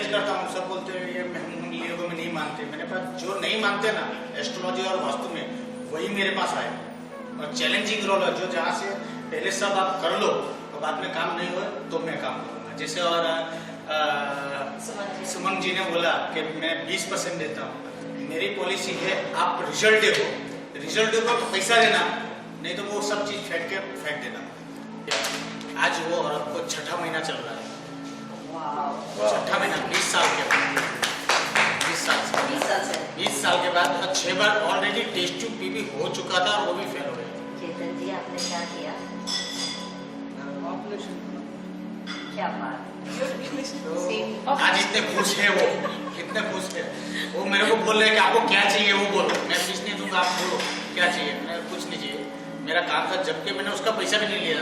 Challenge करता हूँ, सब बोलते हैं ये हम लोगों में नहीं मानते। मेरे पास जो नहीं मानते ना एस्ट्रोलॉजी और वास्तु में, वही मेरे पास आए। और चैलेंजिंग रोल है, जो जहाँ से पहले सब आप कर लो और बाद में काम नहीं हो तो मैं काम करूँगा। जैसे और सुमन जी ने बोला कि मैं 20% देता हूँ। मेरी पॉलिसी है आप रिजल्ट देखो, रिजल्ट देखो तो पैसा देना, नहीं तो वो सब चीज़ फेंक देना। आज वो औरत को 6ठा महीना चल रहा है, 6ठा महीना 20 साल के बाद, 20 साल के बाद 6 बार ऑलरेडी टेस्ट ट्यूब पीबी हो चुका था और वो भी फेल हो गया। चेतन जी आपने क्या किया? क्या बात? आज इतने खुश है वो, कितने खुश है वो। मेरे को बोल रहे हैं कि आपको क्या चाहिए वो बोलो, मैं फीस नहीं दूंगा, आप बोलो क्या चाहिए। मैं कुछ नहीं चाहिए, मेरा काम था। जबकि मैंने उसका पैसा भी नहीं लिया,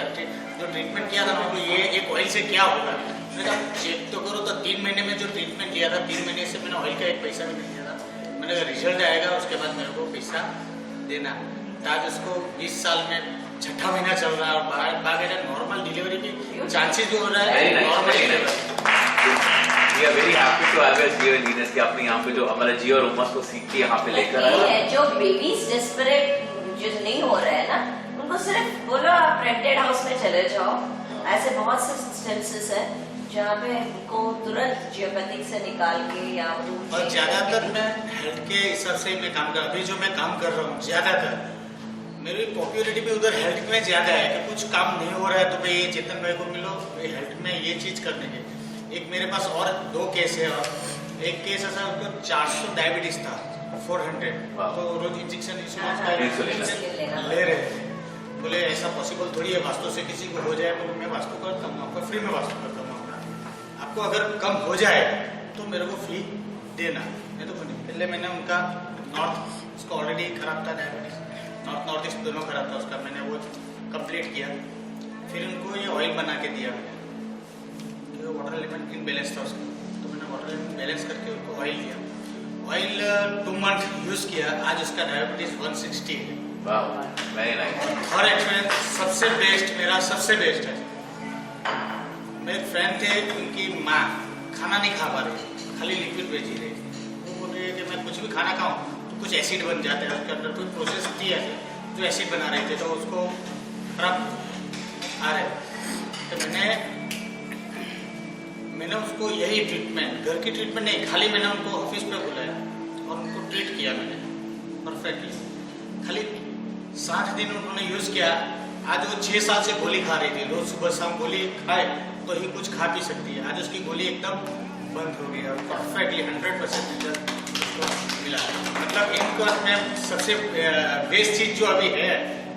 जो ट्रीटमेंट किया था ना, तो ये एक ऑयल से क्या होगा मैंने कहा चेक तो करो। तो 3 महीने में जो ट्रीटमेंट लिया था, 3 महीने से मैंने ऑयल का एक पैसा भी नहीं लिया था। मैंने कहा रिजल्ट आएगा उसके बाद मेरे को पैसा देना। आज उसको 20 साल में 6ठा महीना चल रहा है और बाकी नॉर्मल डिलीवरी की चांसेस जो हो रहा है normal delivery. We are very happy to have you here in Venus कि आपने यहाँ पे जो हमारा जियो और उमस को सीख के यहाँ पे लेकर आया। जो बेबीज डेस्परेट जो नहीं हो रहे हैं ना, उनको सिर्फ बोलो आप रेंटेड हाउस में चले जाओ। ऐसे बहुत से इंस्टेंसेस है जहाँ पे उनको तुरंत जियोपैथिक से निकाल के या और ज्यादातर मैं हेल्थ के हिसाब से मैं काम कर, अभी जो मैं काम कर रहा हूँ ज्यादातर मेरी पॉपुलरिटी भी उधर हेल्थ में ज्यादा है कि कुछ काम नहीं हो रहा है तो भाई ये चेतन भाई को मिलो, हेल्थ में ये चीज करने के। एक मेरे पास और 2 केस है, और एक केस ऐसा उनको 400 डायबिटीज था, 400 तो रोज इंजेक्शन ले रहे थे। बोले ऐसा पॉसिबल थोड़ी है वास्तु से किसी को हो जाए। बोले मैं वास्तु करता हूँ, आपको फ्री में वास्तु करता हूँ, आपको अगर कम हो जाए तो मेरे को फी देना, नहीं तो पहले मैंने उनका नॉर्थ उसको ऑलरेडी खराब था, डायबिटीज नॉर्थ ईस्ट दोनों खराब था उसका, मैंने वो कंप्लीट किया। फिर उनको ये ऑयल बना के दिया, वाटर एलिमेंट इनबैलेंस था उसका, तो मैंने वाटर एलिमेंट बैलेंस करके उनको ऑयल दिया। ऑयल 2 मंथ यूज किया, आज उसका डायबिटीज 160 है। और एक्सपीरियंस सबसे बेस्ट, मेरा सबसे बेस्ट है। मेरे फ्रेंड थे, उनकी माँ खाना नहीं खा पा रही, खाली लिक्विड भेज ही रही थी। वो बोल रही है कि मैं कुछ भी खाना खाऊं तो कुछ एसिड बन जाता है, उसके अंदर कोई प्रोसेस थी ऐसे जो एसिड बना रहे थे, तो उसको खराब आ रहे। तो मैंने उसको यही ट्रीटमेंट, घर की ट्रीटमेंट नहीं, खाली मैंने उनको ऑफिस पे बुलाया और उनको ट्रीट किया मैंने परफेक्टली। खाली 60 दिन उन्होंने यूज किया। आज वो 6 साल से गोली खा रही थी, रोज सुबह शाम गोली खाए तो ही कुछ खा पी सकती है। आज उसकी गोली एकदम बंद हो गई और परफेक्टली 100% रिजल्ट मिला। मतलब इनको में सबसे बेस्ट चीज जो अभी है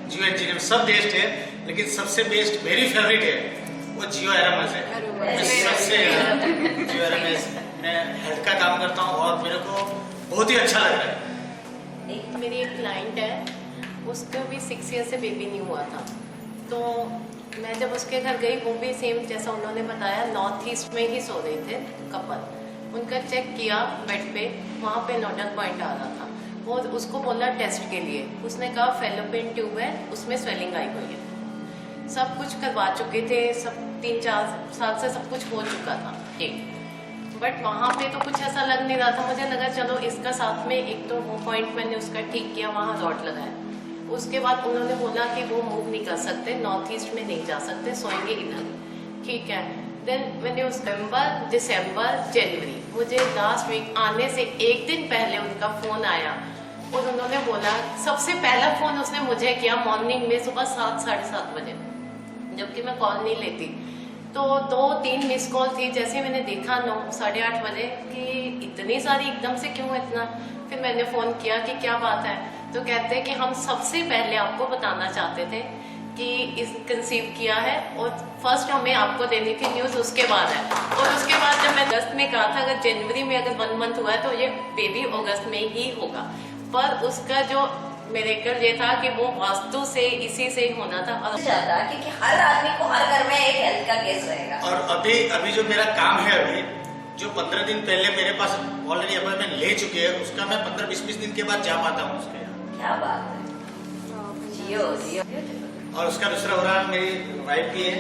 जियो इंजीनियर में, सब बेस्ट है लेकिन सबसे बेस्ट वेरी फेवरेट है वो जियो एरोमास है। सबसे जियो एरोमास मैं हेल्थ का काम करता हूँ और मेरे को बहुत ही अच्छा लग रहा है। मेरी एक क्लाइंट है, उसका भी 6 ईयर से बेबी नहीं हुआ था, तो मैं जब उसके घर गई, वो भी सेम जैसा उन्होंने बताया नॉर्थ ईस्ट में ही सो रहे थे कपल। उनका चेक किया बेड पे, वहाँ पे नोडल पॉइंट आ रहा था। वो उसको बोला टेस्ट के लिए, उसने कहा फेलोपियन ट्यूब है, उसमें स्वेलिंग आई हुई है। सब कुछ करवा चुके थे, सब 3-4 साल से सब कुछ हो चुका था बट वहाँ पे तो कुछ ऐसा लग नहीं रहा था। मुझे लगा चलो इसका साथ में एक तो वो पॉइंट मैंने उसका ठीक किया, वहाँ रॉड लगाया। उसके बाद उन्होंने बोला कि वो मूव नहीं कर सकते, नॉर्थ ईस्ट में नहीं जा सकते, सोएंगे इधर, ठीक है। देन मैंने उस नवंबर, दिसंबर, जनवरी, मुझे लास्ट वीक आने से 1 दिन पहले उनका फ़ोन आया और उन्होंने बोला, सबसे पहला फ़ोन उसने मुझे किया मॉर्निंग में सुबह 7-7:30 बजे, जबकि मैं कॉल नहीं लेती। तो 2-3 मिस कॉल थी। जैसे मैंने देखा 9-8:30 बजे कि इतनी सारी एकदम से क्यों इतना, फिर मैंने फ़ोन किया कि क्या बात है, तो कहते हैं कि हम सबसे पहले आपको बताना चाहते थे कि इस कंसीव किया है और फर्स्ट हमें आपको देनी थी न्यूज़, उसके बाद है। और उसके बाद जब मैं अगस्त में कहा था अगर जनवरी में अगर 1 मंथ हुआ है तो ये बेबी अगस्त में ही होगा, पर उसका जो मिरेकल ये था कि वो वास्तु से इसी से ही होना था। और जाता क्योंकि हर आदमी को हर घर में एक हेल्थ का केस रहेगा। और अभी जो मेरा काम है, अभी जो 15 दिन पहले मेरे पास ऑलरेडी अपॉइंटमेंट ले चुके हैं, उसका मैं 15-20 दिन के बाद जा पाता हूँ उसके यहाँ। क्या बात है, जियो। और उसका दूसरा हो रहा मेरी वाइफ भी है,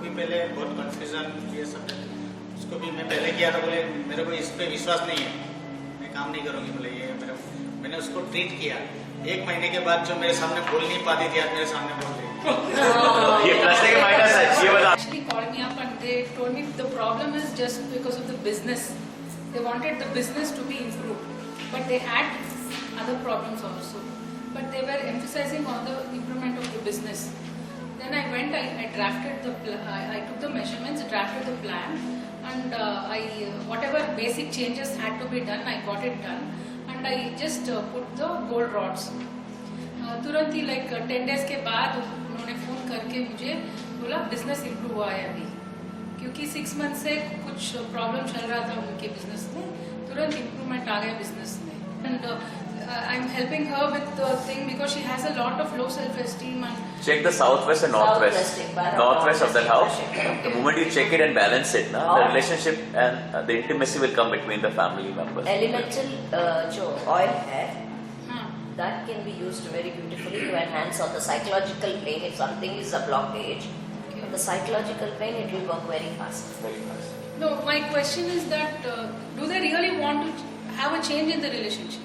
भी पहले बहुत कंफ्यूजन ये सब है, उसको भी मैं पहले किया था, बोले मेरे को इस पे विश्वास नहीं है, मैं काम नहीं करूँगी, बोले ये मेरा, मैंने उसको ट्रीट किया। 1 महीने के बाद जो मेरे सामने बोल नहीं पाती थी, आज मेरे सामने बोल रही है। ये प्लस है कि माइनस है, ये बता। Actually called me up and they told me the problem is just because of the business. They wanted the business to be improved, but they had other problems also. But they were emphasizing on the improvement of the business. Then I went, I drafted I took the measurements, drafted the plan, and whatever basic changes had to be done, I got it done, and I just put the gold rods. तुरंत ही 10 days के बाद उन्होंने phone करके मुझे बोला business improve हुआ है अभी, क्योंकि 6 मंथ से कुछ प्रॉब्लम चल रहा था उनके बिजनेस में, तुरंत इम्प्रूवमेंट आ गया बिजनेस में. And I am helping her with the thing because she has a lot of low self esteem. And Check the southwest and northwest. Northwest of that house. The moment you check it and balance it, na, the relationship and the intimacy will come between the family members. Elemental जो oil है, that can be used very beautifully to enhance on the psychological plane. If something is a blockage, on the psychological plane it will work very fast. Very nice. no, my question is that do they really want to have a change in the relationship?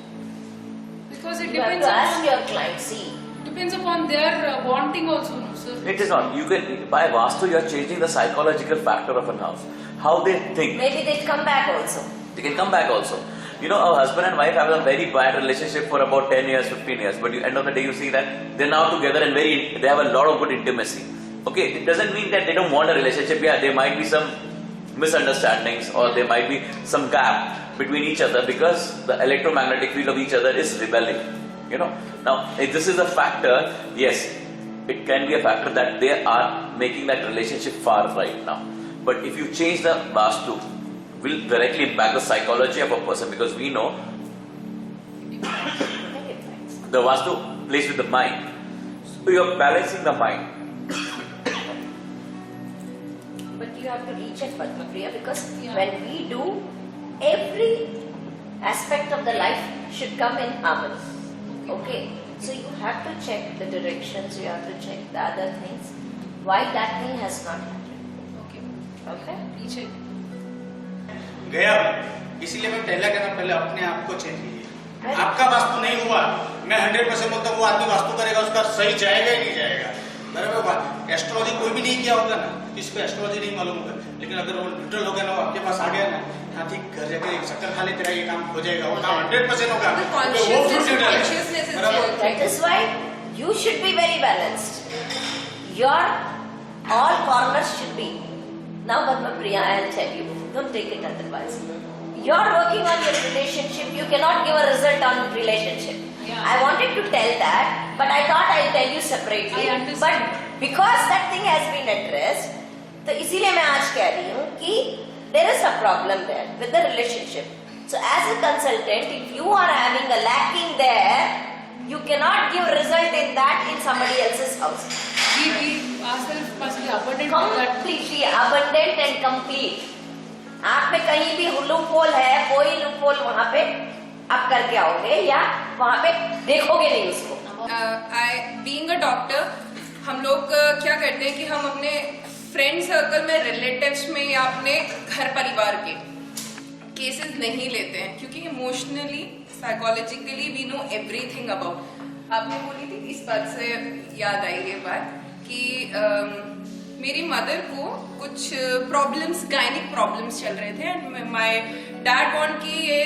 Because it You have depends to ask upon your client, see, depends upon their wanting also, no sir. It is not. You can, by Vastu, you are changing the psychological factor of a house. How they think. maybe they'll come back also. They can come back also. You know, a husband and wife have a very bad relationship for about 10 years, 15 years. But at the end of the day, you see that they're now together and they have a lot of good intimacy. Okay, it doesn't mean that they don't want a relationship. Yeah, there might be some misunderstandings or there might be some gap between each other because the electromagnetic field of each other is rebelling. You know, now if this is a factor, yes, it can be a factor that they are making that relationship far right now. But if you change the Vastu, will directly impact the psychology of a person because we know the Vastu plays with the mind. So you are balancing the mind. But you have to recheck Padma Priya, because Yeah. when we do, every aspect of the life should come in harmony. Okay, so you have to check the directions, you have to check the other things, why that thing has not happened. Okay. Okay? Picture. गया मैं, इसीलिए मैं पहले अपने आप को change कीजिए. आपका वास्तु नहीं हुआ, मैं 100% बोलता हूँ वो आदमी वास्तु करेगा, उसका सही जाएगा ही नहीं जाएगा. बराबर. एस्ट्रोलॉजी कोई भी नहीं किया होगा ना, किसको एस्ट्रोलॉजी नहीं मालूम होगा, लेकिन अगर वो न्यूट्रल हो गया ना, वो आपके पास आ गया ना, हाँ ठीक, घर जाके शक्कर खा ले, तेरा ये काम हो जाएगा, वो काम 100% होगा. That is why you should be very balanced. Your all corners should be. Now Padma Priya, I'll tell you, don't take it otherwise. You're working on your relationship, you cannot give a result on relationship. Yeah. I wanted to tell that, but I thought I'll tell you separately. I understand. But because that thing has been addressed, तो इसीलिए मैं आज कह रही हूँ कि there is a problem there with the relationship. So as a consultant, if you are having a lacking there, you cannot give result in that in somebody else's house. We ourselves must be abundant to that. Completely abundant and complete. आप में कहीं भी loophole है, कोई loophole वहाँ पे आप करके आओगे या वहाँ पे देखोगे नहीं उसको. बीइंग अ डॉक्टर, हम लोग क्या करते हैं कि हम अपने फ्रेंड सर्कल में, रिलेटिव्स में या अपने घर परिवार के केसेस नहीं लेते हैं, क्योंकि emotionally, psychologically we know everything about. आपने बोली थी, इस बात से याद आई ये बात कि मेरी मदर को कुछ प्रॉब्लम्स, गायनिक प्रॉब्लम्स चल रहे थे एंड माय डैड वांट कि ये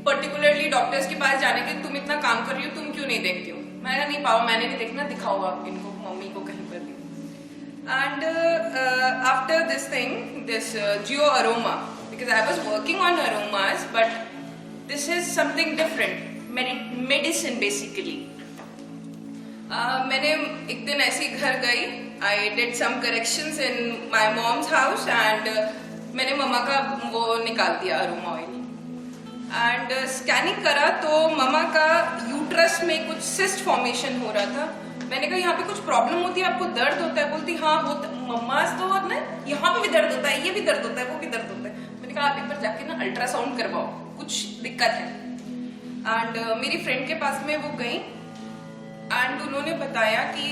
पर्टिकुलरली डॉक्टर्स के पास जाने के, तुम इतना काम कर रही हो, तुम क्यों नहीं देखती हो. मैंने कहा नहीं पाओ, मैंने नहीं देखना, दिखाओ आप इनको, मम्मी को कहीं पर भी. And after this thing, this Jio aroma, because I was working on aromas, but this is something different, medicine basically. मैंने एक दिन ऐसे ही घर गई, I did some corrections in my mom's house and मैंने मम्मा का वो निकाल दिया अरोमा ऑयल एंड स्कैनिंग करा तो मम्मा का यूट्रस में कुछ सिस्ट फॉर्मेशन हो रहा था. मैंने कहा यहाँ पे कुछ प्रॉब्लम होती है, आपको दर्द होता है? बोलती हाँ होता. मम्मा तो ना यहाँ पे भी दर्द होता है, ये भी दर्द होता है, वो भी दर्द होता है. मैंने कहा आप एक बार जाके ना अल्ट्रासाउंड करवाओ, कुछ दिक्कत है. एंड मेरी फ्रेंड के पास में वो गई एंड उन्होंने बताया कि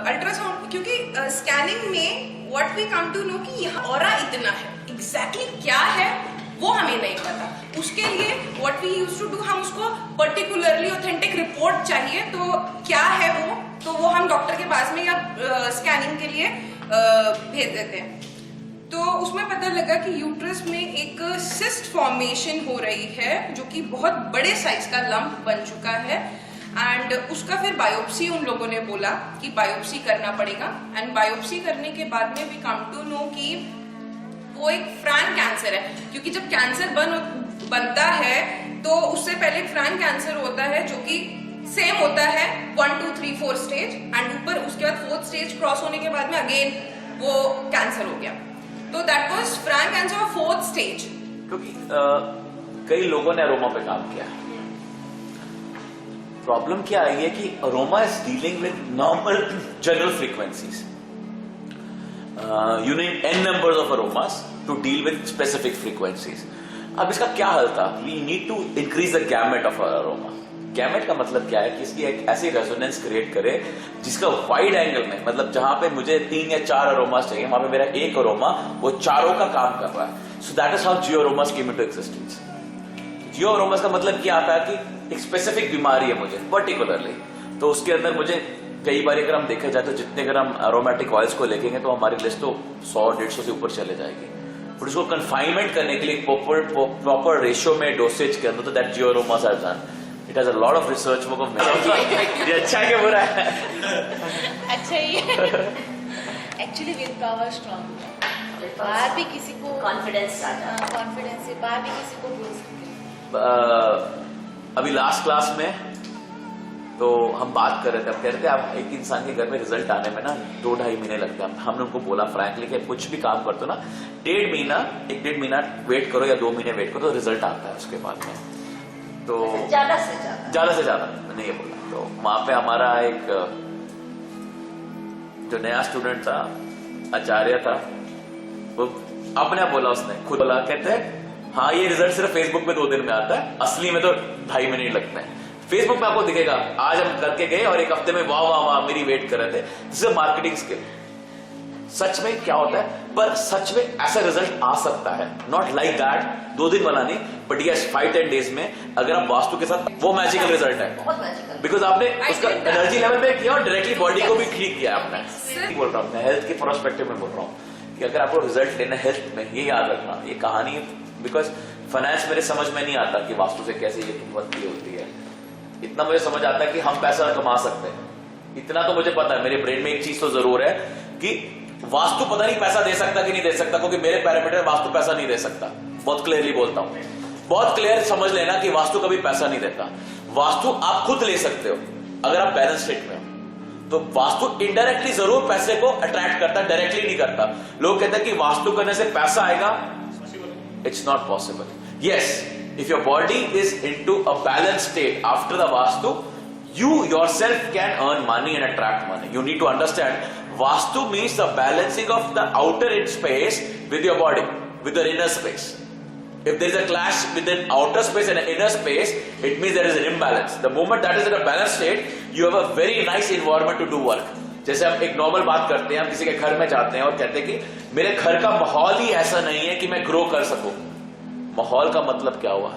अल्ट्रासाउंड, क्योंकि स्कैनिंग में what we come to know कि यहाँ ऑरा इतना है, एग्जैक्टली क्या है वो हमें नहीं पता। उसके लिए what we used to do, हम उसको पर्टिकुलरली ऑथेंटिक रिपोर्ट चाहिए, तो क्या है वो, तो वो हम डॉक्टर के पास में या स्कैनिंग के लिए भेज देते हैं। तो उसमें पता लगा कि यूट्रस में एक सिस्ट फॉर्मेशन हो रही है जो कि बहुत बड़े साइज का लंप बन चुका है, एंड उसका फिर बायोप्सी उन लोगों ने बोला कि बायोप्सी करना पड़ेगा। एंड बायोप्सी करने के बाद में वी कम टू नो कि वो एक फ्रैंक कैंसर है, क्योंकि जब कैंसर बनता है तो उससे पहले एक फ्रैंक कैंसर होता है जो कि सेम होता है 1 2 3 4 स्टेज, एंड ऊपर उसके बाद 4th स्टेज क्रॉस होने के बाद में अगेन वो कैंसर हो गया। तो that was Frank cancer 4th stage. क्योंकि कई लोगों ने अरोमा पे काम किया। प्रॉब्लम क्या आई है कि aroma is dealing with normal general frequencies. You need n numbers of aromas to deal with specific frequencies. अब इसका क्या हल था? We need to increase the gamut of our aroma. Gamut का मतलब क्या है कि इसकी एक ऐसी रेजोनेंस क्रिएट करे जिसका वाइड एंगल में, मतलब जहां पे मुझे 3 या 4 अरोमास चाहिए वहां पे मेरा एक अरोमा वो चारों का काम कर रहा है। So that is how जियोअरोमास came into existence. जियोअरोमास का मतलब क्या आता है कि एक स्पेसिफिक बीमारी है मुझे पर्टिकुलरली, तो उसके अंदर मुझे कई बार अगर हम देखा जाए तो जितने अगर हम एरोमेटिक ऑयल्स को लेंगे तो हमारी लिस्ट तो 100-150 से ऊपर चले जाएगी। बट उसको कन्फाइनमेंट करने के लिए प्रॉपर रेशियो में डोसेज के अंदर, तो दैट जियोअरोमास have done. It has a lot of research work of ये अच्छा है कि बुरा है? अच्छा ही है। एक्चुअली विल पावर स्ट्रॉन्ग है, बाहर भी किसी को कॉन्फिडेंस आता है। कॉन्फिडेंस से बाहर भी किसी को बोल सकते हैं। अभी लास्ट क्लास में तो हम बात कर रहे थे, हम कह रहे थे आप एक इंसान के घर में रिजल्ट आने में ना 2-2.5 महीने लगते हैं। हमने उनको बोला फ्रैंकली कि कुछ भी काम करते हो ना 1.5 महीना वेट करो या 2 महीने वेट करो तो रिजल्ट आता है उसके बाद में। तो ज्यादा से ज्यादा मैंने ये बोला। तो वहां पे हमारा एक जो नया स्टूडेंट था, आचार्य था, वो अपने आप बोला, उसने खुद बोला, कहते हैं हाँ ये रिजल्ट सिर्फ फेसबुक पे 2 दिन में आता है, असली में तो 2.5 मिनट लगते हैं। फेसबुक में आपको दिखेगा आज हम करके गए और 1 हफ्ते में वाह वाह वाह मेरी वेट कर रहे थे। This is marketing skill. सच में क्या होता है, पर सच में ऐसा रिजल्ट आ सकता है, नॉट लाइक दैट 2 दिन वाला नहीं, बट यस 5-10 डेज में अगर आप वास्तु के साथ, वो मैजिकल रिजल्ट है, बहुत मैजिकल, बिकॉज आपने उसका एनर्जी लेवल पे किया और डायरेक्टली बॉडी को भी ठीक किया आपने। बोल रहा हूँ मैं हेल्थ के पर्सपेक्टिव में बोल रहा हूँ कि अगर आपको रिजल्ट लेना हेल्थ में, ये याद रखना ये कहानी, बिकॉज फाइनेंस मेरे समझ में नहीं आता कि वास्तु से कैसे ये बनती होती है। इतना मुझे समझ आता है कि हम पैसा कमा सकते हैं, इतना तो मुझे पता है। मेरे ब्रेन में एक चीज तो जरूर है कि वास्तु पता नहीं पैसा दे सकता कि नहीं दे सकता, क्योंकि मेरे पैरामीटर वास्तु पैसा नहीं दे सकता। बहुत क्लियरली बोलता हूं, बहुत क्लियर समझ लेना कि वास्तु कभी पैसा नहीं देता। वास्तु आप खुद ले सकते हो अगर आप बैलेंस स्टेट में हो, तो वास्तु इनडायरेक्टली जरूर पैसे को अट्रैक्ट करता है, डायरेक्टली नहीं करता। लोग कहते हैं कि वास्तु करने से पैसा आएगा, it's not possible. Yes, if your body is into a balanced state after the vastu, you yourself can earn money and attract money. You need to understand vastu means the balancing of the outer space with your body, with your inner space. If there is a clash within outer space and inner space, it means there is an imbalance. The moment that is in a balanced state, you have a very nice environment to do work. जैसे हम एक normal बात करते हैं, हम किसी के घर में जाते हैं और कहते हैं कि मेरे घर का माहौल ही ऐसा नहीं है कि मैं ग्रो कर सकूं। माहौल का मतलब क्या हुआ,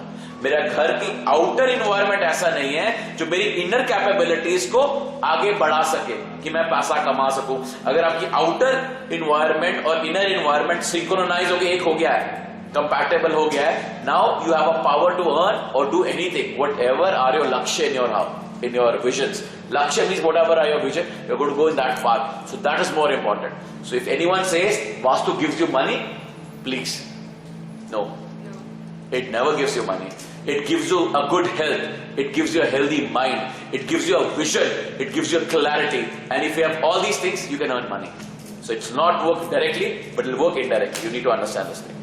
मेरा घर की आउटर इन्वायरमेंट ऐसा नहीं है जो मेरी इनर कैपेबिलिटीज को आगे बढ़ा सके कि मैं पैसा कमा सकूं। अगर आपकी आउटर इन्वायरमेंट और इनर इन्वायरमेंट सिंक्रोनाइज हो गया, एक हो गया है, कंपैटिबल हो गया है, now you have a power to earn और do anything whatever are your लक्ष्य in your house, in your visions. Lakshya means whatever are your vision, you're going to go in that path. So that is more important. So if anyone says Vastu gives you money, please, no. It never gives you money. It gives you a good health. It gives you a healthy mind. It gives you a vision. It gives you a clarity. And if you have all these things, you can earn money. So it's not work directly, but it'll work indirectly. You need to understand this thing.